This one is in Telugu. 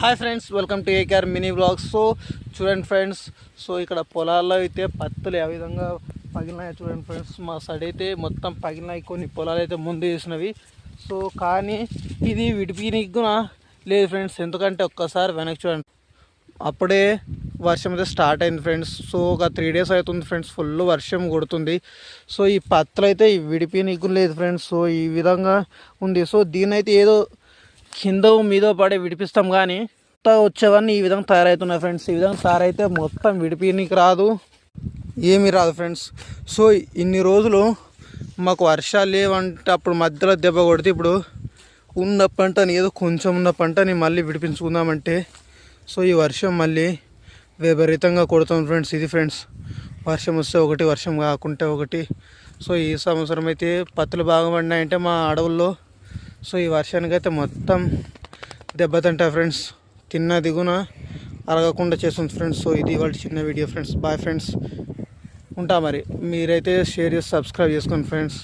Hi friends, welcome to AKR mini blogs. చూడండి ఫ్రెండ్స్, ఇక్కడ పొలాల్లో అయితే పత్తులు ఏ విధంగా పగిలినాయి చూడండి ఫ్రెండ్స్. మా సైడ్ అయితే మొత్తం పగిలినాయి, కొన్ని పొలాలు అయితే ముందు వేసినవి. కానీ ఇది విడిపినిగ్గున లేదు ఫ్రెండ్స్, ఎందుకంటే ఒక్కసారి వెనక్కి చూడండి, అప్పుడే వర్షం అయితే స్టార్ట్ అయింది ఫ్రెండ్స్. ఒక 3 days అవుతుంది ఫ్రెండ్స్, ఫుల్ వర్షం కొడుతుంది. ఈ పత్తులు అయితే విడిపినిగ్గు లేదు ఫ్రెండ్స్. ఈ విధంగా ఉంది. దీని అయితే ఏదో కింద మీద పడే విడిపిస్తాం, కానీ వచ్చేవన్నీ ఈ విధంగా తయారవుతున్నాయి ఫ్రెండ్స్. ఈ విధంగా తయారైతే మొత్తం విడిపినికి రాదు, ఏమీ రాదు ఫ్రెండ్స్. ఇన్ని రోజులు మాకు వర్షాలు లేవంటే అప్పుడు మధ్యలో దెబ్బ కొడితే, ఇప్పుడు ఉన్న పంటని ఏదో కొంచెం ఉన్న పంటని మళ్ళీ విడిపించుకుందామంటే ఈ వర్షం మళ్ళీ విపరీతంగా కొడుతాం ఫ్రెండ్స్. ఇది ఫ్రెండ్స్, వర్షం వస్తే ఒకటి, వర్షం కాకుంటే ఒకటి. ఈ సంవత్సరం అయితే పత్తులు బాగా పడినాయంటే మా అడవుల్లో ఈ వర్షానికి అయితే మొత్తం దెబ్బతింటాయి ఫ్రెండ్స్. తిన్న దిగున అరగకుండా చేస్తుంది ఫ్రెండ్స్. ఇది ఇవాళ చిన్న వీడియో ఫ్రెండ్స్. బాయ్ ఫ్రెండ్స్, ఉంటా మరి. మీరైతే షేర్ చేసి సబ్స్క్రైబ్ చేసుకోండి ఫ్రెండ్స్.